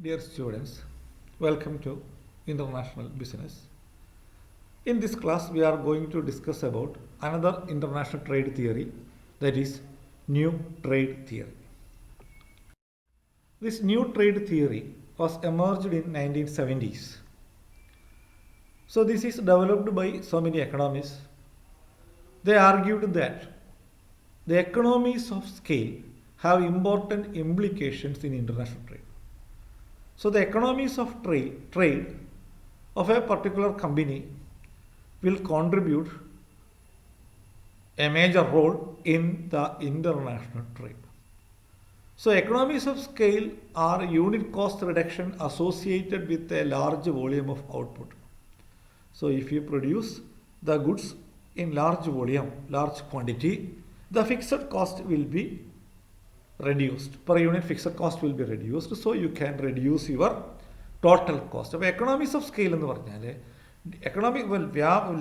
Dear students, welcome to International Business. In this class, we are going to discuss about another international trade theory, that is new trade theory. This new trade theory was emerged in 1970s. So this is developed by so many economists. They argued that the economies of scale have important implications in international trade. So the economies of trade of a particular company will contribute a major role in the international trade. So economies of scale are unit cost reduction associated with a large volume of output. So if you produce the goods in large volume, large quantity, the fixed cost will be reduced. Per unit fixed cost will be reduced, so you can reduce your total cost. അപ്പോൾ economies of scale എന്ന് പറഞ്ഞാൽ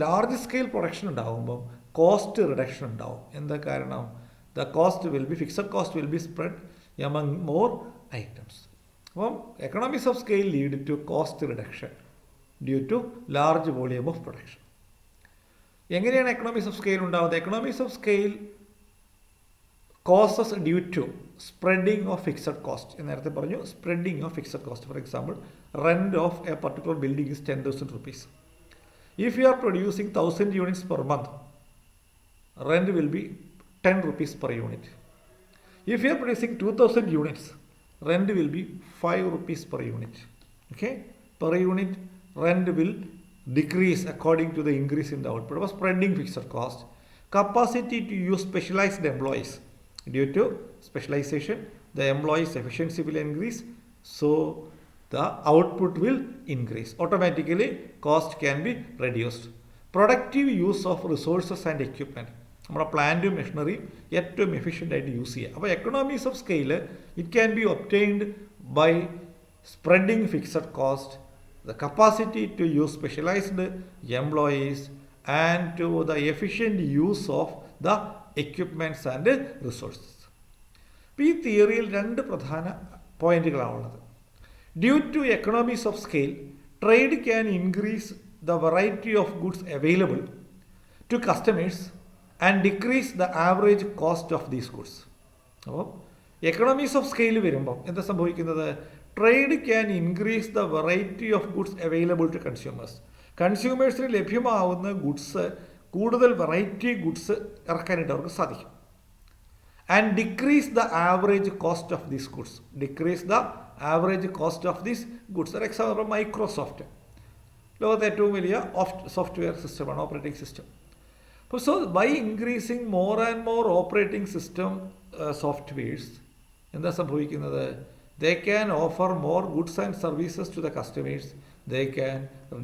large scale production ഉണ്ടാകുമ്പോൾ cost reduction ഉണ്ടാവും. എന്താ കാരണം? The cost will be fixed cost will be spread among more items. അപ്പം economies of scale lead to cost reduction due to large volume of production. എങ്ങനെയാണ് economies of scale ഉണ്ടാകുന്നത്? Economies of scale causes due to spreading of fixed cost. നേരത്തെ പറഞ്ഞു spreading of fixed cost. For example, rent of A particular building is 10,000 rupees. If you are producing 1,000 units per month, rent will be 10 rupees per unit. If you are producing 2,000 units, rent will be 5 rupees per unit. Okay, per unit rent will decrease according to the increase in the output. But spreading fixed cost, capacity to use specialized employees. Due to specialization, the employees' efficiency will increase, so the output will increase. Automatically, cost can be reduced. Productive use of resources and equipment. നമ്മുടെ പ്ലാന്റും മെഷീനറിയും ഏറ്റവും efficient ആയിട്ട് use ചെയ്യുക. അപ്പോൾ economies of scale it can be obtained by spreading fixed cost, the capacity to use specialised employees and to the efficient use of the equipments and resources. അപ്പോൾ ഈ തിയറിയിൽ രണ്ട് പ്രധാന പോയിന്റുകളാണുള്ളത്. Due to economies of scale, trade can increase the variety of goods available to customers and decrease the average cost of these goods. അപ്പോൾ economies of scale വരുമ്പം എന്താ സംഭവിക്കുന്നത്? Trade can increase the variety of goods available to consumers. കൺസ്യൂമേഴ്സിന് ലഭ്യമാവുന്ന goods, കൂടുതൽ variety goods ഇറക്കാനായിട്ട് അവർക്ക് സാധിക്കും. And decrease the average cost of these goods. Decrease the average cost of these goods. For example, Microsoft ലോകത്തെ ഏറ്റവും വലിയ software സിസ്റ്റമാണ്, ഓപ്പറേറ്റിംഗ് സിസ്റ്റം. അപ്പോൾ so by increasing more and more operating system softwares എന്താ സംഭവിക്കുന്നത്? They can offer more goods and services to the customers. They can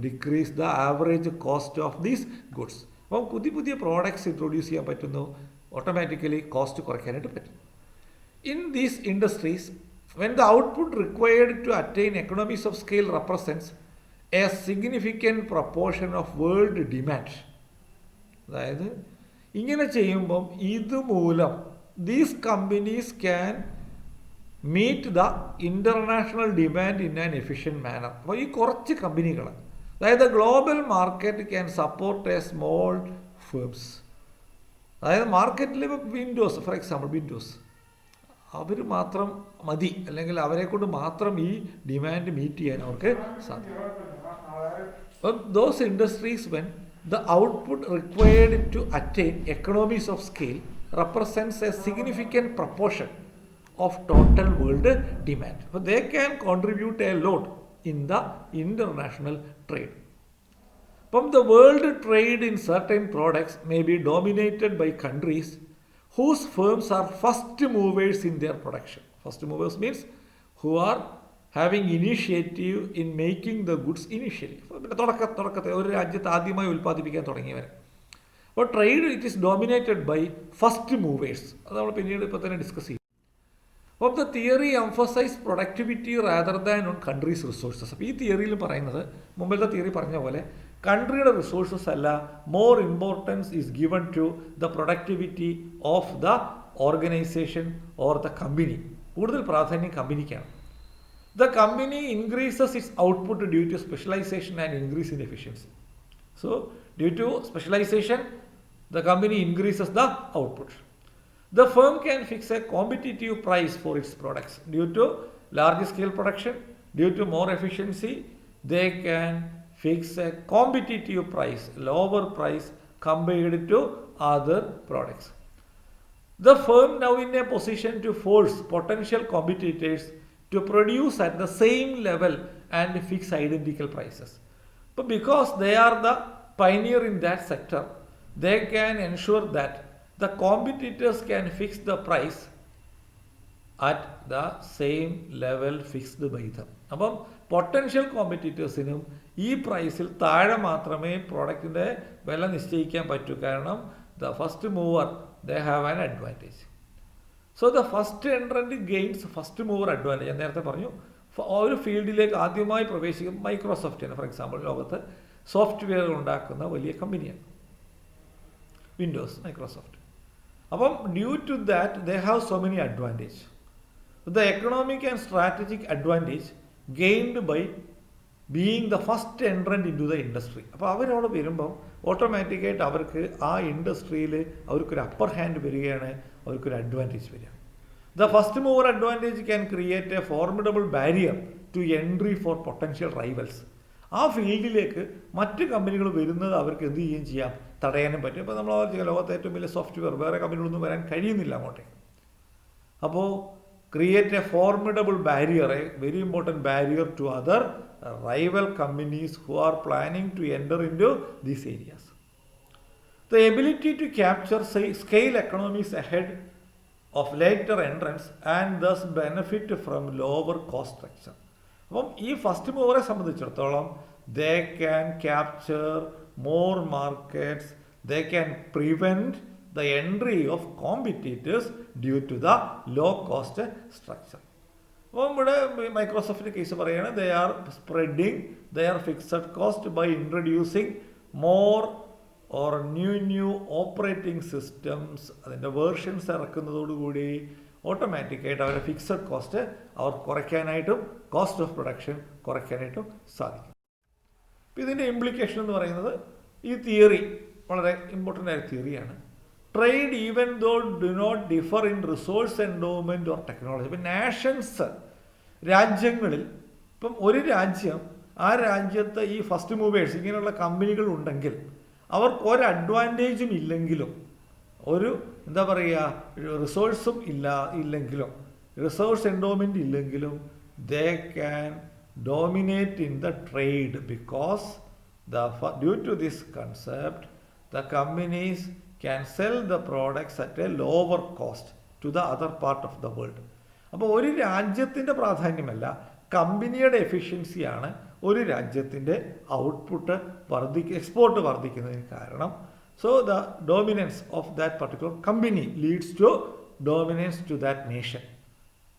decrease the average cost of these goods. അപ്പം പുതിയ പുതിയ products introduce ചെയ്യാൻ പറ്റുന്നു, automatically cost കുറയ്ക്കാനായിട്ട് പറ്റും. In these industries, when the output required to attain economies of scale represents a significant proportion of world demand. അതായത് ഇങ്ങനെ ചെയ്യുമ്പം ഇതുമൂലം these companies can meet the international demand in an efficient manner. അപ്പോൾ ഈ കുറച്ച് കമ്പനികൾ, അതായത് global market can support a small firms. അതായത് മാർക്കറ്റിൽ ഇപ്പോൾ വിൻഡോസ്, ഫോർ എക്സാമ്പിൾ വിൻഡോസ്, അവർ മാത്രം മതി, അല്ലെങ്കിൽ അവരെ കൊണ്ട് മാത്രം ഈ ഡിമാൻഡ് മീറ്റ് ചെയ്യാൻ അവർക്ക് സാധിക്കും. അപ്പം those industries when the output required to attain economies of scale represents a significant proportion of total world demand. അപ്പോൾ they can contribute a lot in the international trade. അപ്പം the world trade in certain products may be dominated by countries whose firms are first movers in their production. First movers means who are having initiative in making the goods initially. പിന്നെ തുടക്കത്തെ ഒരു രാജ്യത്ത് ആദ്യമായി ഉൽപ്പാദിപ്പിക്കാൻ തുടങ്ങിയവർ. അപ്പോൾ trade it is dominated by first movers. അത് നമ്മൾ പിന്നീട് ഇപ്പോൾ തന്നെ ഡിസ്കസ് ചെയ്യും. അപ്പോൾ the theory emphasise productivity rather than on countries resources. അപ്പോൾ ഈ തിയറിയിൽ പറയുന്നത്, മുമ്പിലത്തെ തിയറി പറഞ്ഞ പോലെ, കൺട്രിയുടെ റിസോഴ്സസ് അല്ല, more importance is given to the productivity of the organisation or the company. കൂടുതൽ പ്രാധാന്യം കമ്പനിക്കാണ്. The company increases its output due to specialization and increase in efficiency. So, due to specialization, the company increases the output. The firm can fix a competitive price for its products. Due to large scale production, due to more efficiency, they can fix a competitive price, lower price compared to other products. The firm now in a position to force potential competitors to produce at the same level and fix identical prices. But because they are the pioneer in that sector, they can ensure that the competitors can fix the price at the same level fixed by them. അപ്പം potential കോമ്പറ്റീറ്റേഴ്സിനും ഈ പ്രൈസിൽ താഴെ മാത്രമേ പ്രോഡക്റ്റിൻ്റെ വില നിശ്ചയിക്കാൻ പറ്റൂ. കാരണം the first mover they have an advantage. So the first entrant gains first mover advantage. ഞാൻ നേരത്തെ പറഞ്ഞു, ഒരു ഫീൽഡിലേക്ക് ആദ്യമായി പ്രവേശിക്കും മൈക്രോസോഫ്റ്റാണ്. ഫോർ എക്സാമ്പിൾ, ലോകത്ത് സോഫ്റ്റ്വെയർ ഉണ്ടാക്കുന്ന വലിയ കമ്പനിയാണ് വിൻഡോസ്, മൈക്രോസോഫ്റ്റ്. അപ്പം due to that they have so many advantage. The economic and strategic advantage gained by being the first entrant into the industry. അപ്പോൾ അവരവിടെ വരുമ്പം ഓട്ടോമാറ്റിക്കായിട്ട് അവർക്ക് ആ ഇൻഡസ്ട്രിയിൽ അവർക്കൊരു അപ്പർ ഹാൻഡ് വരികയാണ്, അവർക്കൊരു അഡ്വാൻറ്റേജ് വരിക. The first mover advantage can create a formidable barrier to entry for potential rivals. ആ ഫീൽഡിലേക്ക് മറ്റ് കമ്പനികൾ വരുന്നത് അവർക്ക് എന്ത് ചെയ്യുകയും ചെയ്യാം, തടയാനും പറ്റും. ഇപ്പോൾ നമ്മൾ ലോകത്തെ ഏറ്റവും വലിയ സോഫ്റ്റ്വെയർ വേറെ കമ്പനികളൊന്നും വരാൻ കഴിയുന്നില്ല അങ്ങോട്ടേക്ക്. അപ്പോൾ create a formidable barrier, a very important barrier to other rival companies who are planning to enter into these areas. The ability to capture scale economies ahead of later entrants and thus benefit from lower cost structure. അപ്പം ഈ first മൂവറെ സംബന്ധിച്ചിടത്തോളം they can capture more markets, they can prevent the entry of competitors due to the low cost structure. അപ്പോൾ ഇവിടെ മൈക്രോസോഫ്റ്റിൻ്റെ case പറയുകയാണ്, they are spreading their fixed cost by introducing more or new operating systems. അതിൻ്റെ versions ഇറക്കുന്നതോടുകൂടി ഓട്ടോമാറ്റിക്കായിട്ട് അവരുടെ fixed cost അവർ കുറയ്ക്കാനായിട്ടും കോസ്റ്റ് ഓഫ് പ്രൊഡക്ഷൻ കുറയ്ക്കാനായിട്ടും സാധിക്കും. അപ്പോൾ ഇതിൻ്റെ ഇംപ്ലിക്കേഷൻ എന്ന് പറയുന്നത്, ഈ തിയറി വളരെ ഇമ്പോർട്ടൻ്റ് ആയ തിയറിയാണ്. Trade even though do not differ in resource endowment or technology. ഇപ്പം നാഷൻസ്, രാജ്യങ്ങളിൽ, ഇപ്പം ഒരു രാജ്യം, ആ രാജ്യത്ത് ഈ ഫസ്റ്റ് മൂവേഴ്സ് ഇങ്ങനെയുള്ള കമ്പനികൾ ഉണ്ടെങ്കിൽ അവർക്ക് ഒരു അഡ്വാൻറ്റേജും ഇല്ലെങ്കിലും, ഒരു എന്താ പറയുക, റിസോഴ്സും ഇല്ലെങ്കിലും, റിസോഴ്സ് എൻഡോമെൻറ്റ് ഇല്ലെങ്കിലും, they can dominate in the trade because due to this concept the companies can sell the products at a lower cost to the other part of the world. അപ്പോൾ ഒരു രാജ്യത്തിൻ്റെ പ്രാധാന്യമല്ല, കമ്പനിയുടെ എഫിഷ്യൻസിയാണ് ഒരു രാജ്യത്തിൻ്റെ ഔട്ട്പുട്ട് എക്സ്പോർട്ട് വർദ്ധിക്കുന്നതിന് കാരണം. So the dominance of that particular company leads to dominance to that nation.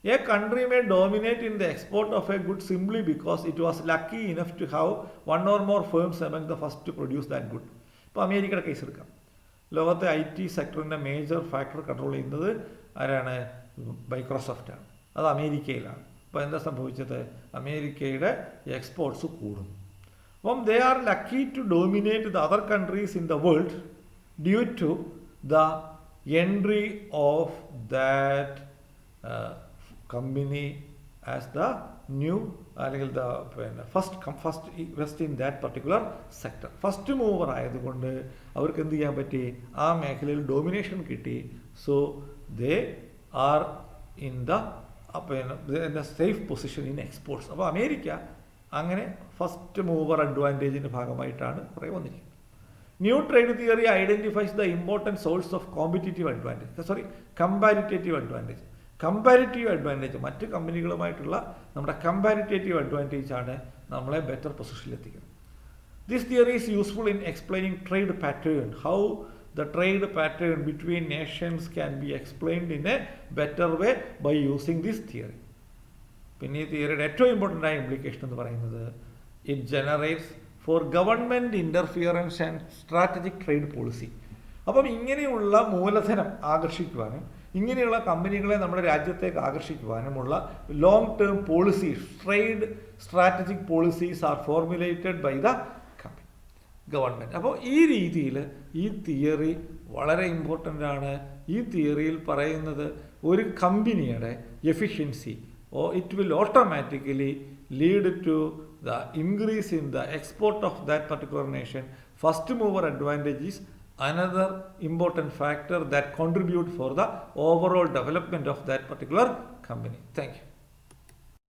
A country may dominate in the export of a good simply because it was lucky enough to have one or more firms among the first to produce that good. ഇപ്പോൾ അമേരിക്കയുടെ case എടുക്കാം. ലോകത്തെ IT സെക്ടറിൻ്റെ major factor control ചെയ്യുന്നത് ആരാണ്? മൈക്രോസോഫ്റ്റാണ്. അത് അമേരിക്കയിലാണ്. അപ്പോൾ എന്താ സംഭവിച്ചത്? അമേരിക്കയുടെ എക്സ്പോർട്സ് കൂടും. അപ്പം they are lucky to dominate the other countries in the world due to the entry of that company as the new, അല്ലെങ്കിൽ first invest in that particular sector. First mover ആയതുകൊണ്ട് അവർക്ക് എന്ത് ചെയ്യാൻ പറ്റി? ആ മേഖലയിൽ ഡോമിനേഷൻ കിട്ടി. So they are in the safe position in exports. അപ്പോൾ അമേരിക്ക അങ്ങനെ ഫസ്റ്റ് മൂവർ അഡ്വാൻറ്റേജിൻ്റെ ഭാഗമായിട്ടാണ് കുറേ വന്നിരിക്കുന്നത്. New trade theory identifies the important source of comparative advantage. മറ്റ് കമ്പനികളുമായിട്ടുള്ള നമ്മുടെ കമ്പാരിറ്റേറ്റീവ് അഡ്വാൻറ്റേജ് ആണ് നമ്മളെ ബെറ്റർ പൊസിഷനിലെത്തിക്കുന്നത്. This theory is useful in explaining trade pattern, how the trade pattern between nations can be explained in a better way by using this theory. പിന്നെ ഈ തിയറിയുടെ ഏറ്റവും ഇമ്പോർട്ടൻ്റ് ആയ ഇംപ്ലിക്കേഷൻ എന്ന് പറയുന്നത്, it generates for government interference and strategic trade policy. അപ്പം ഇങ്ങനെയുള്ള മൂലധനം ആകർഷിക്കുവാനും ഇങ്ങനെയുള്ള കമ്പനികളെ നമ്മുടെ രാജ്യത്തേക്ക് ആകർഷിക്കുവാനുമുള്ള long term policies, trade strategic policies are formulated by the government. അപ്പോൾ ഈ രീതിയിൽ ഈ തിയറി വളരെ ഇമ്പോർട്ടൻ്റ് ആണ്. ഈ തിയറിയിൽ പറയുന്നത് ഒരു കമ്പനിയുടെ efficiency it will automatically lead to the increase in the export of that particular nation. First mover advantage is another important factor that contribute for the overall development of that particular company. Thank you.